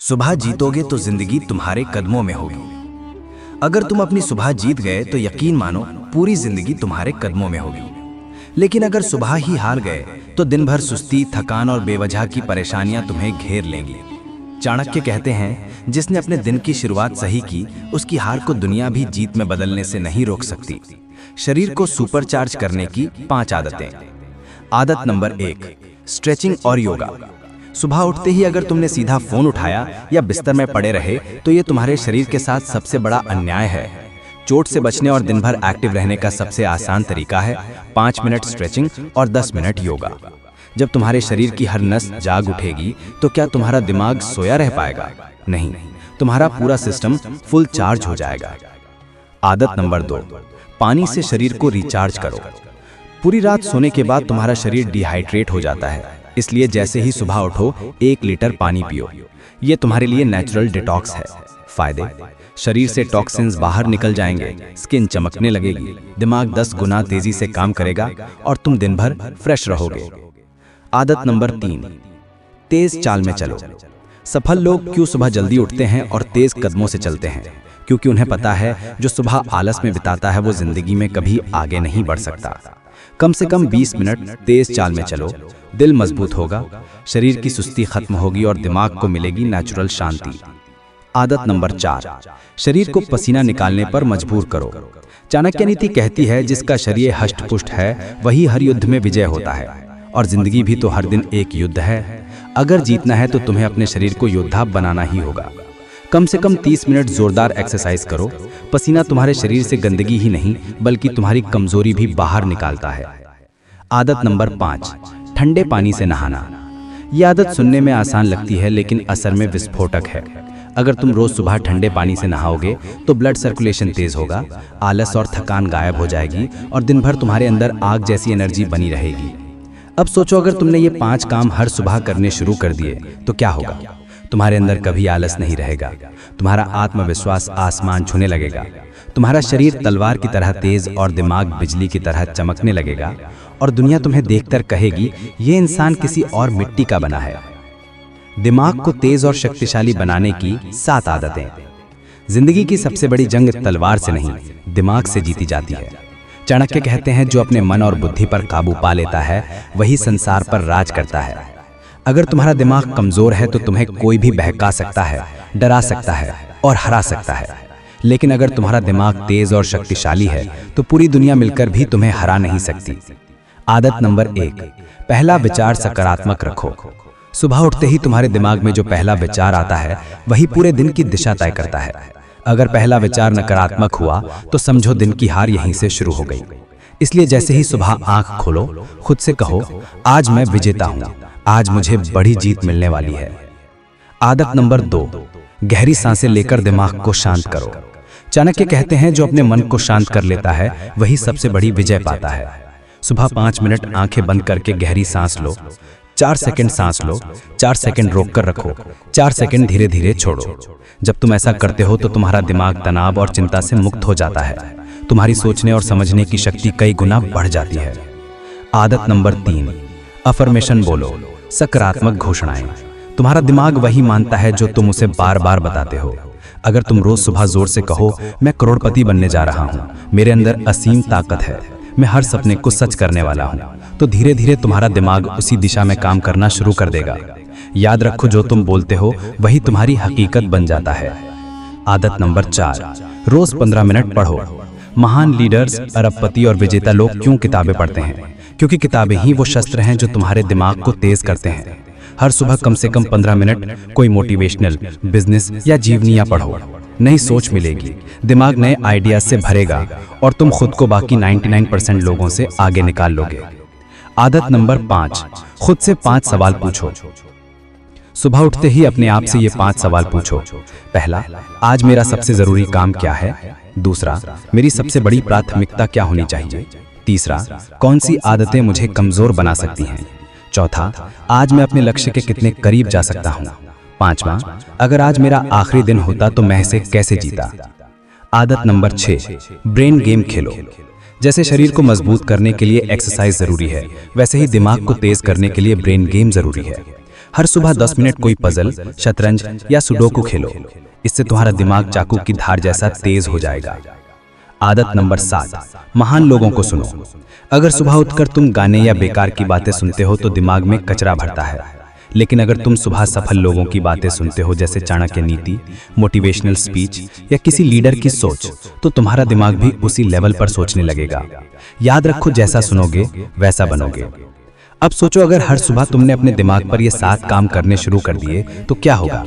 सुबह जीतोगे तो जिंदगी तुम्हारे कदमों में होगी। अगर तुम अपनी सुबह जीत गए तो यकीन मानो पूरी जिंदगी तुम्हारे कदमों में होगी। लेकिन अगर सुबह ही हार गए तो दिन भर सुस्ती, थकान और बेवजह की परेशानियां तुम्हें घेर लेंगी। चाणक्य कहते हैं, जिसने अपने दिन की शुरुआत सही की, उसकी हार को दुनिया भी जीत में बदलने से नहीं रोक सकती। शरीर को सुपरचार्ज करने की 5 आदतें। आदत नंबर 1, स्ट्रेचिंग और योगा। सुबह उठते ही अगर तुमने सीधा फोन उठाया या बिस्तर में पड़े रहे तो ये तुम्हारे शरीर के साथ सबसे बड़ा अन्याय है। चोट से बचने और दिन भर एक्टिव रहने का सबसे आसान तरीका है 5 मिनट स्ट्रेचिंग और 10 मिनट योगा। जब तुम्हारे शरीर की हर नस जाग उठेगी तो क्या तुम्हारा दिमाग सोया रह पाएगा? नहीं, तुम्हारा पूरा सिस्टम फुल चार्ज हो जाएगा। आदत नंबर 2, पानी से शरीर को रिचार्ज करो। पूरी रात सोने के बाद तुम्हारा शरीर डिहाइड्रेट हो जाता है, इसलिए जैसे ही सुबह उठो 1 लीटर पानी पियो। ये तुम्हारे लिए नेचुरल डिटॉक्स है। फायदे: शरीर से टॉक्सिन्स बाहर निकल जाएंगे, स्किन चमकने लगेगी, दिमाग 10 गुना तेजी से काम करेगा और तुम दिन भर फ्रेश रहोगे। आदत नंबर 3, तेज चाल में चलो। सफल लोग क्यों सुबह जल्दी उठते हैं और तेज कदमों से चलते हैं? क्योंकि उन्हें पता है जो सुबह आलस में बिताता है वो जिंदगी में कभी आगे नहीं बढ़ सकता। कम से कम 20 मिनट तेज चाल में चलो, दिल मजबूत होगा, शरीर की सुस्ती खत्म होगी और दिमाग को मिलेगी नेचुरल शांति। आदत नंबर 4, शरीर को पसीना निकालने पर मजबूर करो। चाणक्य नीति कहती है, जिसका शरीर हष्ट-पुष्ट है वही हर युद्ध में विजय होता है, और जिंदगी भी तो हर दिन एक युद्ध है। अगर जीतना है तो तुम्हें अपने शरीर को योद्धा बनाना ही होगा। कम से कम 30 मिनट जोरदार एक्सरसाइज करो। पसीना तुम्हारे शरीर से गंदगी ही नहीं बल्कि तुम्हारी कमजोरी भी बाहर निकालता है। आदत नंबर 5, ठंडे पानी से नहाना। यह आदत सुनने में आसान लगती है लेकिन असर में विस्फोटक है। अगर तुम रोज सुबह ठंडे पानी से नहाओगे तो ब्लड सर्कुलेशन तेज होगा, आलस और थकान गायब हो जाएगी और दिन भर तुम्हारे अंदर आग जैसी एनर्जी बनी रहेगी। अब सोचो, अगर तुमने ये 5 काम हर सुबह करने शुरू कर दिए तो क्या होगा? तुम्हारे अंदर कभी आलस नहीं रहेगा, तुम्हारा आत्मविश्वास आसमान छूने लगेगा, तुम्हारा शरीर तलवार की तरह तेज और दिमाग बिजली की तरह चमकने लगेगा और दुनिया तुम्हें देखकर कहेगी, ये इंसान किसी और मिट्टी का बना है। दिमाग को तेज और शक्तिशाली बनाने की 7 आदतें। जिंदगी की सबसे बड़ी जंग तलवार से नहीं, दिमाग से जीती जाती है। चाणक्य कहते हैं, जो अपने मन और बुद्धि पर काबू पा लेता है वही संसार पर राज करता है। अगर तुम्हारा दिमाग कमजोर है तो तुम्हें कोई भी बहका सकता है, डरा सकता है और हरा सकता है। लेकिन अगर तुम्हारा दिमाग तेज और शक्तिशाली है तो पूरी दुनिया मिलकर भी तुम्हें हरा नहीं सकती। आदत नंबर 1, पहला विचार सकारात्मक रखो। सुबह उठते ही तुम्हारे दिमाग में जो पहला विचार आता है वही पूरे दिन की दिशा तय करता है। अगर पहला विचार नकारात्मक हुआ तो समझो दिन की हार यहीं से शुरू हो गई। इसलिए जैसे ही सुबह आंख खोलो, खुद से कहो, आज मैं विजेता हूं, आज मुझे बड़ी जीत मिलने वाली है। आदत नंबर 2, गहरी सांसें लेकर दिमाग को शांत करो। चाणक्य कहते हैं, जो अपने मन को शांत कर लेता है वही सबसे बड़ी विजय पाता है। सुबह 5 मिनट आंखें बंद करके गहरी सांस लो, 4 सेकंड सांस लो, 4 सेकंड रोक कर रखो, 4 सेकंड धीरे धीरे छोड़ो। जब तुम ऐसा करते हो तो तुम्हारा दिमाग तनाव और चिंता से मुक्त हो जाता है। तुम्हारी सोचने और समझने की शक्ति कई गुना बढ़ जाती है। आदत नंबर 3, अफर्मेशन बोलो, सकारात्मक घोषणाएं। तुम्हारा दिमाग वही मानता है जो तुम उसे बार बार बताते हो। अगर तुम रोज सुबह जोर से कहो, मैं करोड़पति बनने जा रहा हूँ, मेरे अंदर असीम ताकत है, मैं हर सपने को सच करने वाला हूँ, तो धीरे धीरे तुम्हारा दिमाग उसी दिशा में काम करना शुरू कर देगा। याद रखो, जो तुम बोलते हो वही तुम्हारी हकीकत बन जाता है। आदत नंबर 4, रोज 15 मिनट पढ़ो। महान लीडर्स, अरबपति और विजेता लोग क्यों किताबें पढ़ते हैं? क्योंकि किताबें ही वो शस्त्र हैं जो तुम्हारे दिमाग को तेज करते हैं। हर सुबह कम से कम 15 मिनट कोई मोटिवेशनल, बिजनेस या जीवनियां पढ़ो। नई सोच मिलेगी, दिमाग नए आइडियाज से भरेगा और तुम खुद को बाकी 99% लोगों से आगे निकाल लोगे। आदत नंबर 5, खुद से 5 सवाल पूछो। सुबह उठते ही अपने आप से ये 5 सवाल पूछो। पहला, आज मेरा सबसे जरूरी काम क्या है? दूसरा, मेरी सबसे बड़ी प्राथमिकता क्या होनी चाहिए? तीसरा, कौन सी आदतें मुझे कमजोर बना सकती हैं? चौथा, आज मैं अपने लक्ष्य के कितने करीब जा सकता हूँ? पांचवा, अगर आज मेरा आखिरी दिन होता तो मैं इसे कैसे जीता? आदत नंबर 6, ब्रेन गेम खेलो। जैसे शरीर को मजबूत करने के लिए एक्सरसाइज जरूरी है, वैसे ही दिमाग को तेज करने के लिए ब्रेन गेम जरूरी है। हर सुबह 10 मिनट कोई पजल, शतरंज या सुडोकू खेलो। इससे तुम्हारा दिमाग चाकू की धार जैसा तेज हो जाएगा। आदत नंबर 7, महान लोगों को सुनो। अगर सुबह उठकर तुम गाने या बेकार की बातें सुनते हो तो दिमाग में कचरा भरता है, लेकिन अगर तुम सुबह सफल लोगों की बातें सुनते हो, जैसे चाणक्य नीति, मोटिवेशनल स्पीच या किसी लीडर की सोच, तो तुम्हारा दिमाग भी उसी लेवल पर सोचने लगेगा। याद रखो, जैसा सुनोगे वैसा बनोगे। अब सोचो, अगर हर सुबह तुमने अपने दिमाग पर ये 7 काम करने शुरू कर दिए तो क्या होगा?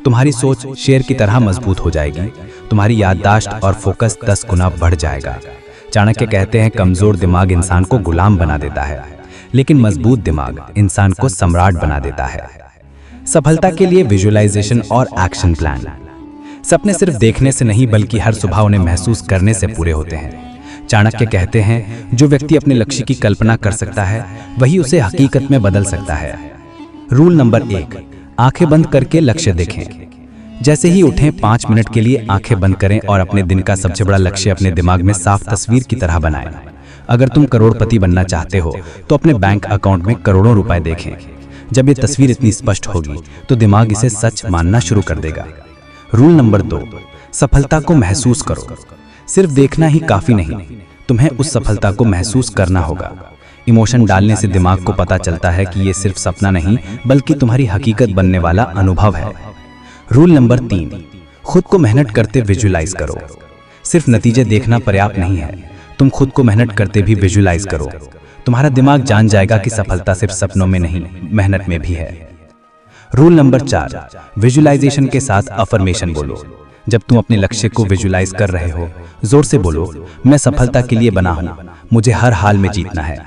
तुम्हारी सोच शेर की तरह मजबूत हो जाएगी, तुम्हारी याददाश्त और फोकस 10 गुना बढ़ जाएगा। चाणक्य कहते हैं, कमजोर दिमाग इंसान को गुलाम बना देता है, लेकिन मजबूत दिमाग इंसान को सम्राट बना देता है। सफलता के लिए विजुअलाइजेशन और एक्शन प्लान। सपने सिर्फ देखने से नहीं, बल्कि हर सुबह उन्हें महसूस करने से पूरे होते हैं। चाणक्य कहते हैं, जो व्यक्ति अपने लक्ष्य की कल्पना कर सकता है वही उसे हकीकत में बदल सकता है। रूल नंबर 1, आंखें बंद करके लक्ष्य देखें। जैसे ही उठें, 5 मिनट के लिए आंखें बंद करें और अपने दिन का सबसे बड़ा लक्ष्य अपने दिमाग में साफ तस्वीर की तरह बनाएं। अगर तुम करोड़पति बनना चाहते हो तो अपने बैंक अकाउंट में करोड़ों रुपए देखें। जब ये तस्वीर इतनी स्पष्ट होगी तो दिमाग इसे सच मानना शुरू कर देगा। रूल नंबर 2, सफलता को महसूस करो। सिर्फ देखना ही काफी नहीं, तुम्हें उस सफलता को महसूस करना होगा। इमोशन डालने से दिमाग को पता चलता है कि ये सिर्फ सपना नहीं, बल्कि तुम्हारी हकीकत बनने वाला अनुभव है। रूल नंबर 3, खुद को मेहनत करते विजुअलाइज करो। सिर्फ नतीजे देखना पर्याप्त नहीं है, तुम खुद को मेहनत करते भी विजुअलाइज करो। तुम्हारा दिमाग जान जाएगा कि सफलता सिर्फ सपनों में नहीं, मेहनत में भी है। रूल नंबर 4, विजुअलाइजेशन के साथ अफर्मेशन बोलो। जब तुम अपने लक्ष्य को विजुअलाइज कर रहे हो, जोर से बोलो, मैं सफलता के लिए बना हूं, मुझे हर हाल में जीतना है।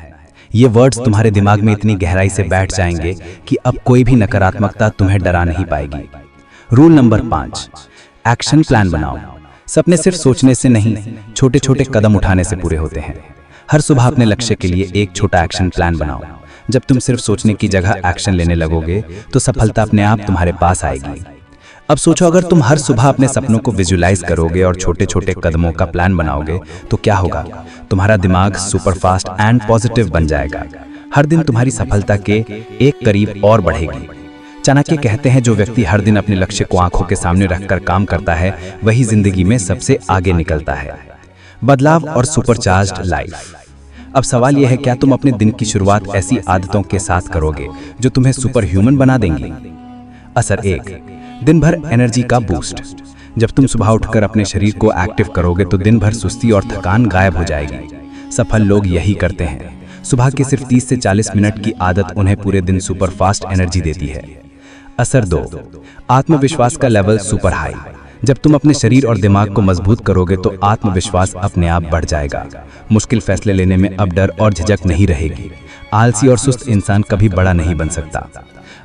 ये वर्ड्स तुम्हारे दिमाग में इतनी गहराई से बैठ जाएंगे कि अब कोई भी नकारात्मकता तुम्हें डरा नहीं पाएगी। रूल नंबर 5, एक्शन प्लान बनाओ। सपने सिर्फ सोचने से नहीं, छोटे छोटे कदम उठाने से पूरे होते हैं। हर सुबह अपने लक्ष्य के लिए एक छोटा एक्शन प्लान बनाओ। जब तुम सिर्फ सोचने की जगह एक्शन लेने लगोगे तो सफलता अपने आप तुम्हारे पास आएगी। अब सोचो, अगर तुम हर सुबह अपने सपनों को विजुअलाइज करोगे और छोटे छोटे कदमों का प्लान बनाओगे तो क्या होगा? तुम्हारा दिमाग सुपरफास्ट एंड पॉजिटिव बन जाएगा। हर दिन तुम्हारी सफलता के एक करीब और बढ़ेगी। चाणक्य कहते हैं, जो व्यक्ति हर दिन अपने लक्ष्य को आंखों के सामने रखकर काम करता है वही जिंदगी में सबसे आगे निकलता है। बदलाव और सुपरचार्ज्ड लाइफ। अब सवाल यह है, क्या तुम अपने दिन की शुरुआत ऐसी आदतों के साथ करोगे जो तुम्हें सुपर ह्यूमन बना देंगी? असर 1, दिन भर एनर्जी का बूस्ट। जब तुम सुबह उठकर अपने शरीर को एक्टिव करोगे तो दिन भर सुस्ती और थकान गायब हो जाएगी। सफल लोग यही करते हैं। सुबह के सिर्फ 30 से 40 मिनट की आदत उन्हें पूरे दिन सुपर फास्ट एनर्जी देती है। असर 2, आत्मविश्वास का लेवल सुपर हाई। जब तुम अपने शरीर और दिमाग को मजबूत करोगे तो आत्मविश्वास अपने आप बढ़ जाएगा। मुश्किल फैसले लेने में अब डर और झिझक नहीं रहेगी। आलसी और सुस्त इंसान कभी बड़ा नहीं बन सकता।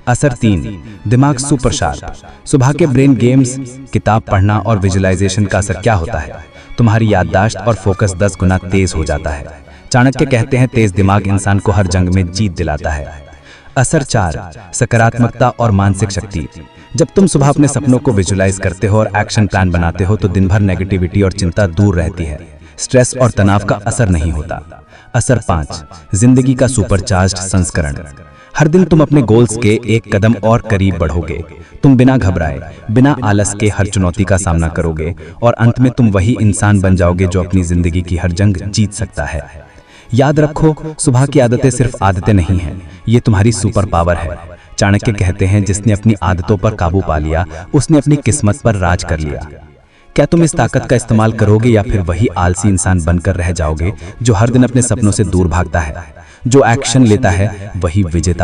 असर 3, दिमाग सुपर शार्प। सुबह के ब्रेन गेम्स, किताब पढ़ना और विजुअलाइजेशन का असर क्या होता है? तुम्हारी याददाश्त और फोकस 10 गुना तेज हो जाता है। चाणक्य कहते हैं, तेज दिमाग इंसान को हर जंग में जीत दिलाता है। असर 4, सकारात्मकता और मानसिक शक्ति। जब तुम सुबह अपने सपनों को विजुअलाइज करते हो और एक्शन प्लान बनाते हो तो दिन भर नेगेटिविटी और चिंता दूर रहती है। स्ट्रेस और तनाव का असर नहीं होता। असर 5, जिंदगी का सुपरचार्ज्ड संस्करण। हर दिन तुम अपने गोल्स के एक कदम और करीब बढ़ोगे। तुम बिना घबराए, बिना आलस के हर चुनौती का सामना करोगे और अंत में तुम वही इंसान बन जाओगे जो अपनी जिंदगी की हर जंग जीत सकता है। याद रखो, सुबह की आदतें सिर्फ आदतें नहीं हैं, ये तुम्हारी सुपर पावर है। चाणक्य कहते हैं, जिसने अपनी आदतों पर काबू पा लिया उसने अपनी किस्मत पर राज कर लिया। क्या तुम इस ताकत का इस्तेमाल करोगे या फिर वही आलसी इंसान बनकर रह जाओगे जो हर दिन अपने सपनों से दूर भागता है? जो एक्शन लेता है वही विजेता